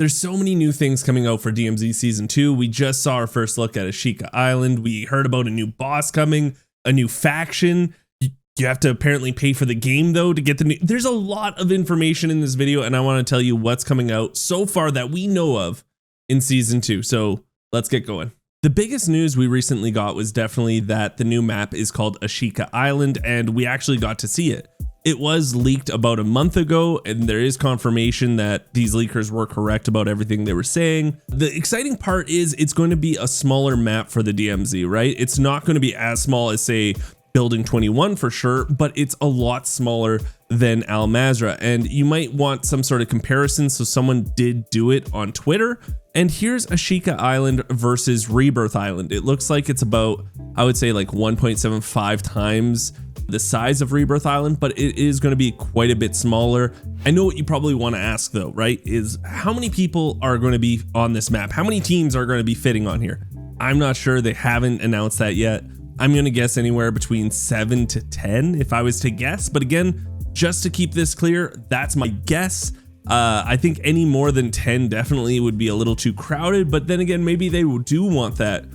There's so many new things coming out for DMZ Season 2. We just saw our first look at Ashika Island. We heard about a new boss coming, a new faction. You have to apparently pay for the game though to get the new. There's a lot of information in this video, and I want to tell you what's coming out so far that we know of in Season 2. So let's get going. The biggest news we recently got was definitely that the new map is called Ashika Island, and we actually got to see it. It was leaked about a month ago, and there is confirmation that these leakers were correct about everything they were saying. The exciting part is it's going to be a smaller map for the DMZ, right? It's not going to be as small as, say, Building 21 for sure, but it's a lot smaller than Mazarah. And you might want some sort of comparison, so someone did do it on Twitter. And here's Ashika Island versus Rebirth Island. It looks like it's about, I would say, like 1.75 times the size of Rebirth Island, but it is going to be quite a bit smaller. I know what you probably want to ask though, right? Is how many people are going to be on this map? How many teams are going to be fitting on here? I'm not sure. They haven't announced that yet. I'm going to guess anywhere between 7 to 10 if I was to guess. But again, just to keep this clear, that's my guess. I think any more than 10 definitely would be a little too crowded. But then again, maybe they do want that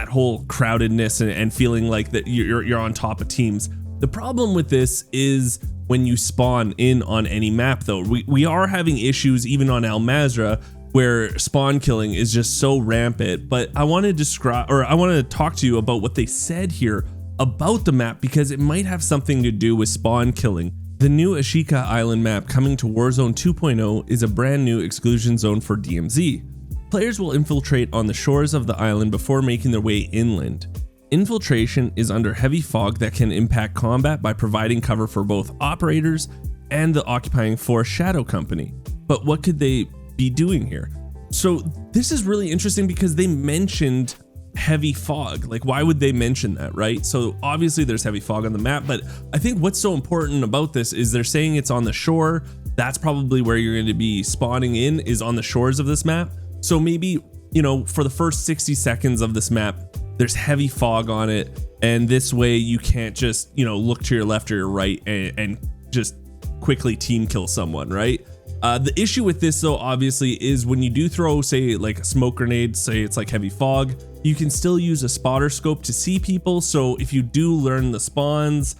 whole crowdedness and feeling like that you're on top of teams. The problem with this is when you spawn in on any map though. We are having issues even on Mazarah where spawn killing is just so rampant, but I want to talk to you about what they said here about the map because it might have something to do with spawn killing. The new Ashika Island map coming to Warzone 2.0 is a brand new exclusion zone for DMZ. Players will infiltrate on the shores of the island before making their way inland. Infiltration is under heavy fog that can impact combat by providing cover for both operators and the occupying force Shadow Company. But what could they be doing here? So this is really interesting because they mentioned heavy fog. Like, why would they mention that, right? So obviously there's heavy fog on the map, but I think what's so important about this is they're saying it's on the shore. That's probably where you're going to be spawning in, is on the shores of this map. So maybe, you know, for the first 60 seconds of this map, there's heavy fog on it, and this way you can't just, you know, look to your left or your right and just quickly team kill someone, right? The issue with this though, obviously, is when you do throw, say, like a smoke grenade, say it's like heavy fog, you can still use a spotter scope to see people. So if you do learn the spawns,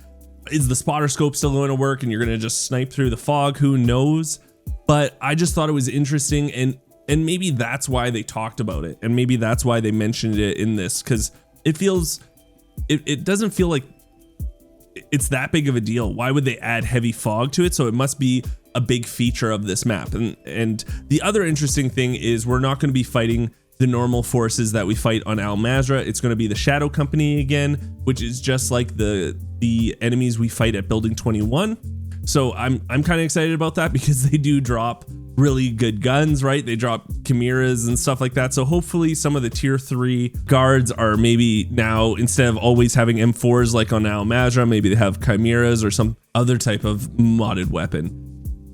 is the spotter scope still going to work and you're going to just snipe through the fog? Who knows? But I just thought it was interesting, and maybe that's why they talked about it, and maybe that's why they mentioned it in this, because it doesn't feel like it's that big of a deal. Why would they add heavy fog to it? So it must be a big feature of this map. And the other interesting thing is we're not going to be fighting the normal forces that we fight on Mazarah. It's going to be the Shadow Company again, which is just like the enemies we fight at Building 21. So I'm kind of excited about that because they do drop really good guns, right? They drop chimeras and stuff like that. So hopefully some of the tier 3 guards are maybe now, instead of always having M4s like on Mazarah, maybe they have chimeras or some other type of modded weapon.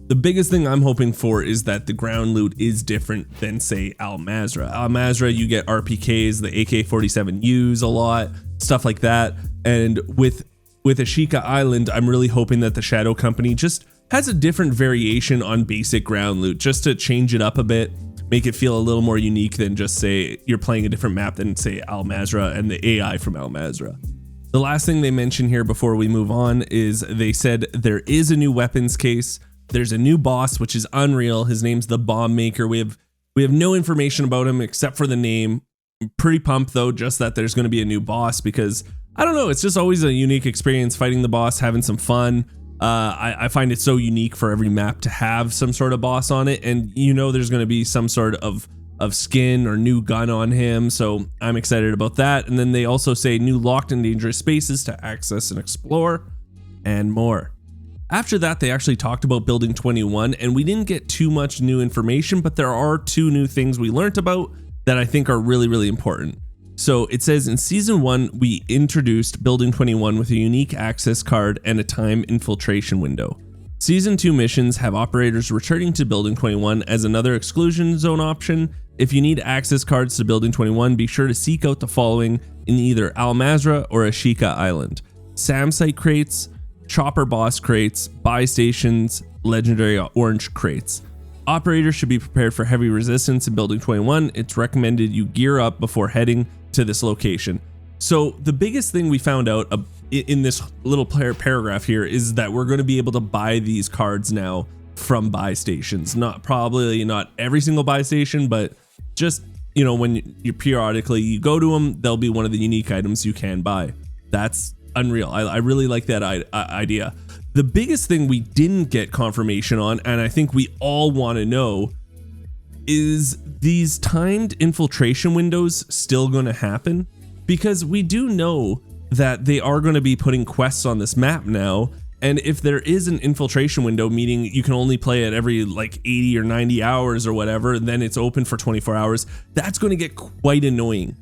The biggest thing I'm hoping for is that the ground loot is different than, say, Mazarah. Mazarah, you get RPKs, the AK-47Us a lot, stuff like that. And with Ashika Island, I'm really hoping that the Shadow Company just has a different variation on basic ground loot, just to change it up a bit, make it feel a little more unique than just, say, you're playing a different map than, say, Mazarah and the AI from Mazarah. The last thing they mention here before we move on is they said there is a new weapons case. There's a new boss, which is unreal. His name's the Bombmaker. We have no information about him except for the name. I'm pretty pumped though, just that there's going to be a new boss, because I don't know, it's just always a unique experience fighting the boss, having some fun. I find it so unique for every map to have some sort of boss on it, and you know there's going to be some sort of skin or new gun on him, so I'm excited about that. And then they also say new locked and dangerous spaces to access and explore, and more. After that, they actually talked about Building 21, and we didn't get too much new information, but there are 2 new things we learned about that I think are really, really important. So it says in Season 1, we introduced Building 21 with a unique access card and a time infiltration window. Season 2 missions have operators returning to Building 21 as another exclusion zone option. If you need access cards to Building 21, be sure to seek out the following in either Mazarah or Ashika Island: SAM site crates, chopper boss crates, buy stations, legendary orange crates. Operators should be prepared for heavy resistance in Building 21. It's recommended you gear up before heading to this location. So the biggest thing we found out in this little paragraph here is that we're going to be able to buy these cards now from buy stations. Probably not every single buy station, but just, you know, when you periodically you go to them, they'll be one of the unique items you can buy. That's unreal. I really like that idea. The biggest thing we didn't get confirmation on, and I think we all want to know, is these timed infiltration windows still going to happen? Because we do know that they are going to be putting quests on this map now, and if there is an infiltration window, meaning you can only play it every like 80 or 90 hours or whatever, then it's open for 24 hours, that's going to get quite annoying.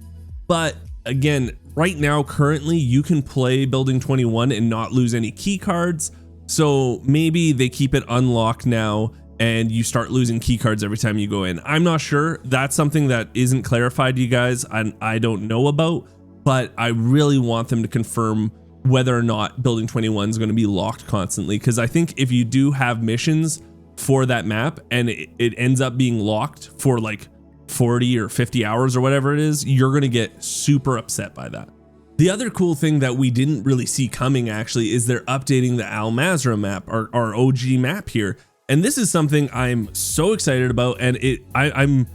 But again, right now, currently, you can play Building 21 and not lose any key cards. So maybe they keep it unlocked now and you start losing key cards every time you go in. I'm not sure. That's something that isn't clarified to you guys, and I don't know about, but I really want them to confirm whether or not Building 21 is going to be locked constantly. Because I think if you do have missions for that map and it ends up being locked for like 40 or 50 hours or whatever it is, you're going to get super upset by that. The other cool thing that we didn't really see coming actually is they're updating the Mazarah map, our OG map here. And this is something I'm so excited about, and I'm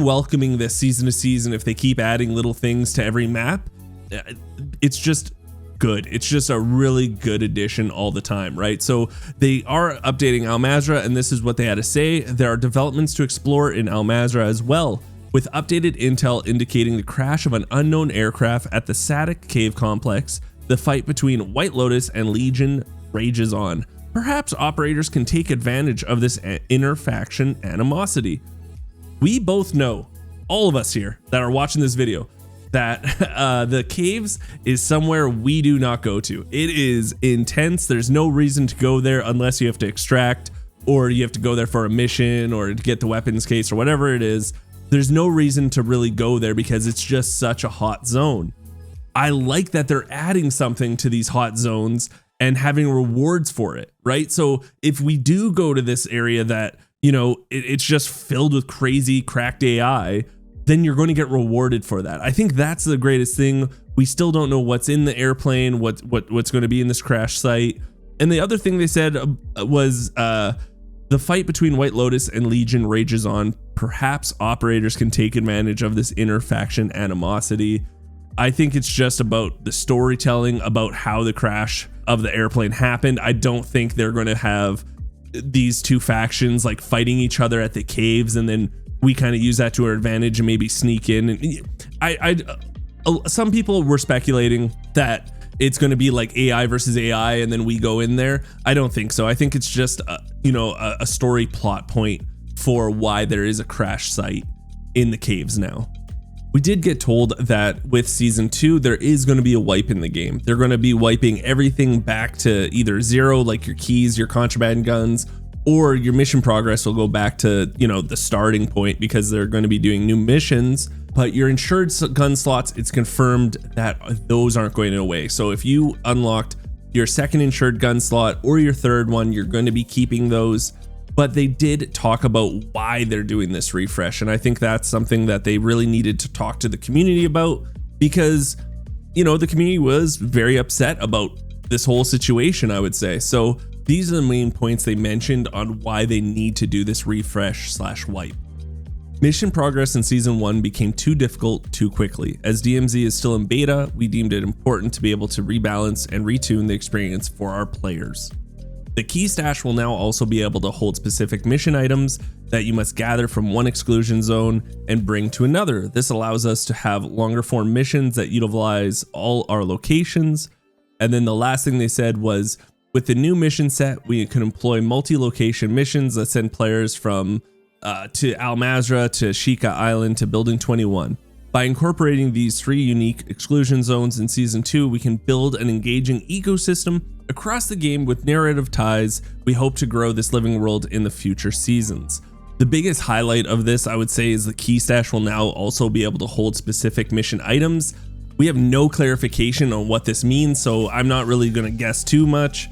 welcoming this season to season. If they keep adding little things to every map, it's just good. It's just a really good addition all the time, right? So they are updating Mazarah, and this is what they had to say. There are developments to explore in Mazarah as well, with updated intel indicating the crash of an unknown aircraft at the Sadik Cave Complex. The fight between White Lotus and Legion rages on. Perhaps operators can take advantage of this inter-faction animosity. We both know, all of us here that are watching this video, that the caves is somewhere we do not go to. It is intense. There's no reason to go there unless you have to extract, or you have to go there for a mission, or to get the weapons case, or whatever it is. There's no reason to really go there because it's just such a hot zone. I like that they're adding something to these hot zones and having rewards for it, right? So if we do go to this area that, you know, it's just filled with crazy cracked AI, then you're going to get rewarded for that. I think that's the greatest thing. We still don't know what's in the airplane, what's going to be in this crash site. And the other thing they said was the fight between White Lotus and Legion rages on. Perhaps operators can take advantage of this inter-faction animosity. I think it's just about the storytelling about how the crash of the airplane happened. I don't think they're going to have these two factions like fighting each other at the caves, and then we kind of use that to our advantage and maybe sneak in. And some people were speculating that it's going to be like AI versus AI and then we go in there. I don't think so. I think it's just a story plot point for why there is a crash site in the caves now. We did get told that with season 2, there is going to be a wipe in the game. They're going to be wiping everything back to either 0, like your keys, your contraband guns, or your mission progress will go back to, you know, the starting point, because they're going to be doing new missions. But your insured gun slots, it's confirmed that those aren't going away. So if you unlocked your second insured gun slot or your third one, you're going to be keeping those. But they did talk about why they're doing this refresh, and I think that's something that they really needed to talk to the community about, because, you know, the community was very upset about this whole situation, I would say. So these are the main points they mentioned on why they need to do this refresh/wipe. Mission progress in season 1 became too difficult too quickly. As DMZ is still in beta, we deemed it important to be able to rebalance and retune the experience for our players. The key stash will now also be able to hold specific mission items that you must gather from one exclusion zone and bring to another. This allows us to have longer form missions that utilize all our locations. And then the last thing they said was, with the new mission set, we can employ multi-location missions that send players from to Mazarah, to Ashika Island, to Building 21. By incorporating these 3 unique exclusion zones in season 2, we can build an engaging ecosystem across the game with narrative ties. We hope to grow this living world in the future seasons. The biggest highlight of this, I would say, is the key stash will now also be able to hold specific mission items. We have no clarification on what this means, so I'm not really going to guess too much.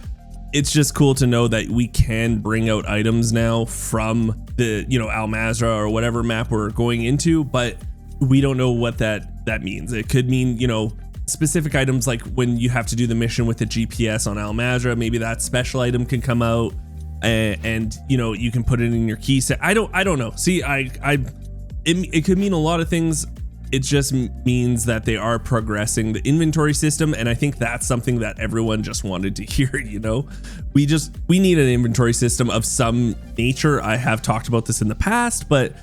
it's just cool to know that we can bring out items now from the, you know, Al Mazrah or whatever map we're going into, but we don't know what that means. It could mean, you know, specific items, like when you have to do the mission with the GPS on Al Mazrah, maybe that special item can come out and you know, you can put it in your key set. I don't know. See, it could mean a lot of things. It just means that they are progressing the inventory system, and I think that's something that everyone just wanted to hear. You know, we need an inventory system of some nature. I have talked about this in the past, but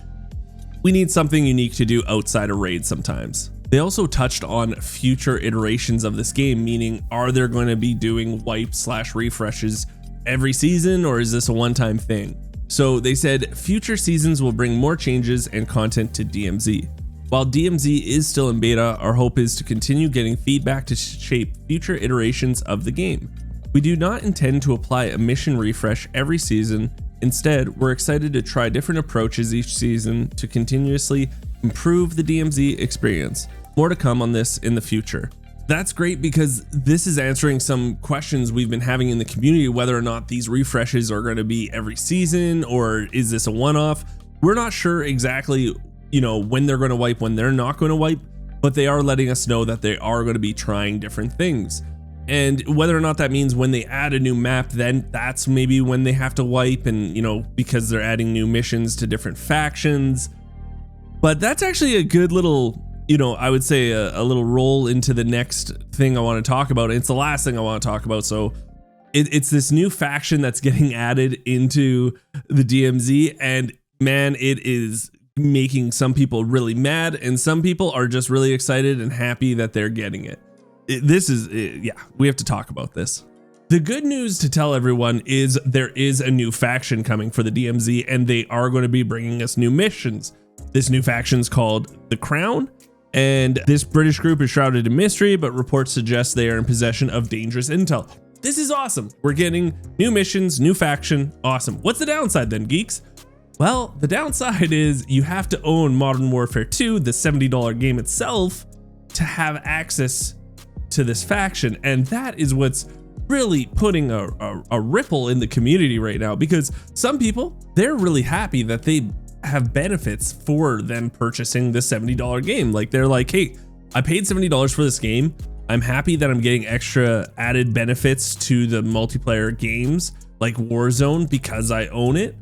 we need something unique to do outside of raids sometimes. They also touched on future iterations of this game, meaning are there going to be doing wipe/refreshes every season, or is this a one-time thing? So they said future seasons will bring more changes and content to DMZ. While DMZ is still in beta, our hope is to continue getting feedback to shape future iterations of the game. We do not intend to apply a mission refresh every season. Instead, we're excited to try different approaches each season to continuously improve the DMZ experience. More to come on this in the future. That's great, because this is answering some questions we've been having in the community, whether or not these refreshes are going to be every season or is this a one-off. We're not sure exactly, you know, when they're going to wipe, when they're not going to wipe, but they are letting us know that they are going to be trying different things. And whether or not that means when they add a new map, then that's maybe when they have to wipe, and, you know, because they're adding new missions to different factions. But that's actually a good little, you know, I would say a little roll into the next thing I want to talk about. It's the last thing I want to talk about. So it's this new faction that's getting added into the DMZ, and man, it is making some people really mad, and some people are just really excited and happy that they're getting it. Yeah, we have to talk about this. The good news to tell everyone is there is a new faction coming for the DMZ, and they are going to be bringing us new missions. This new faction is called The Crown, and this British group is shrouded in mystery, but reports suggest they are in possession of dangerous intel. This is awesome. We're getting new missions, new faction. Awesome. What's the downside then, geeks? Well, the downside is you have to own Modern Warfare 2, the $70 game itself, to have access to this faction. And that is what's really putting a ripple in the community right now, because some people, they're really happy that they have benefits for them purchasing the $70 game. Like, they're like, hey, I paid $70 for this game. I'm happy that I'm getting extra added benefits to the multiplayer games like Warzone because I own it.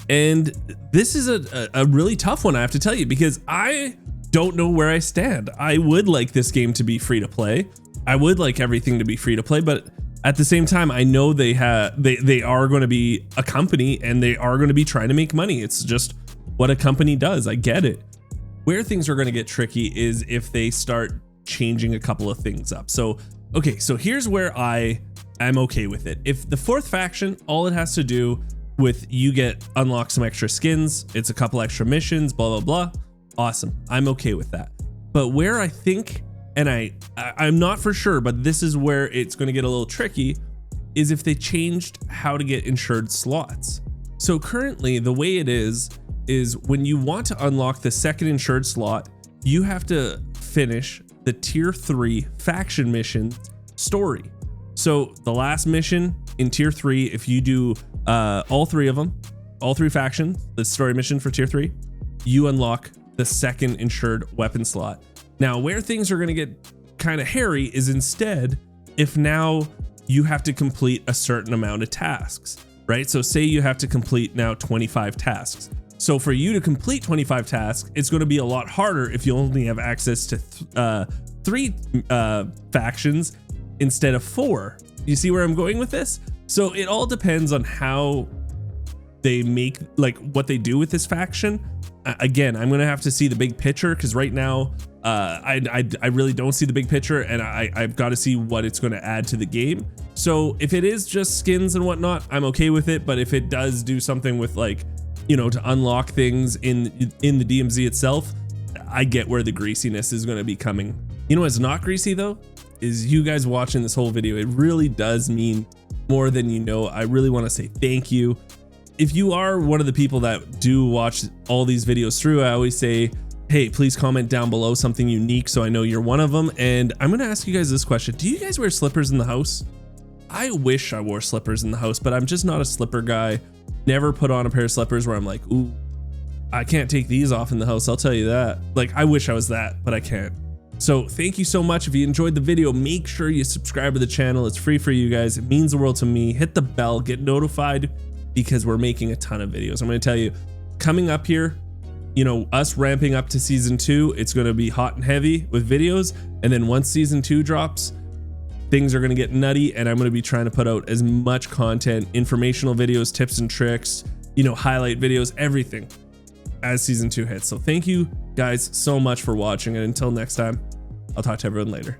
And this is a really tough one, I have to tell you, because I don't know where I stand. I would like this game to be free to play. I would like everything to be free to play, but at the same time, I know they are going to be a company, and they are going to be trying to make money. It's just what a company does. I get it. Where things are going to get tricky is if they start changing a couple of things up. So, okay, so here's where I am okay with it. If the fourth faction, all it has to do with you unlock some extra skins, it's a couple extra missions, blah, blah, blah. Awesome. I'm okay with that. But where I think, and I'm not for sure, but this is where it's going to get a little tricky, is if they changed how to get insured slots. So currently the way it is when you want to unlock the second insured slot, you have to finish the tier 3 faction mission story. So the last mission in tier 3, if you do all three of them, all three factions, the story mission for tier 3, you unlock the second insured weapon slot. Now, where things are going to get kind of hairy is instead if now you have to complete a certain amount of tasks, right? So say you have to complete now 25 tasks. So for you to complete 25 tasks, it's going to be a lot harder if you only have access to 3 factions instead of 4. You see where I'm going with this? So it all depends on how they make, like, what they do with this faction. Again, I'm gonna have to see the big picture, because right now I really don't see the big picture, and I've got to see what it's going to add to the game. So if it is just skins and whatnot, I'm okay with it. But if it does do something with, like, you know, to unlock things in the DMZ itself, I get where the greasiness is going to be coming. You know what's not greasy though is you guys watching this whole video. It really does mean more than you know. I really want to say thank you. If you are one of the people that do watch all these videos through, I always say, hey, please comment down below something unique so I know you're one of them. And I'm going to ask you guys this question. Do you guys wear slippers in the house? I wish I wore slippers in the house, but I'm just not a slipper guy. Never put on a pair of slippers where I'm like, ooh, I can't take these off in the house. I'll tell you that. Like, I wish I was that, but I can't. So thank you so much. If you enjoyed the video, make sure you subscribe to the channel. It's free for you guys. It means the world to me. Hit the bell, get notified, because we're making a ton of videos. I'm going to tell you, coming up here, you know, us ramping up to season 2, it's going to be hot and heavy with videos. And then once season 2 drops, things are going to get nutty, and I'm going to be trying to put out as much content, informational videos, tips and tricks, you know, highlight videos, everything as season 2 hits. So thank you guys so much for watching, and until next time, I'll talk to everyone later.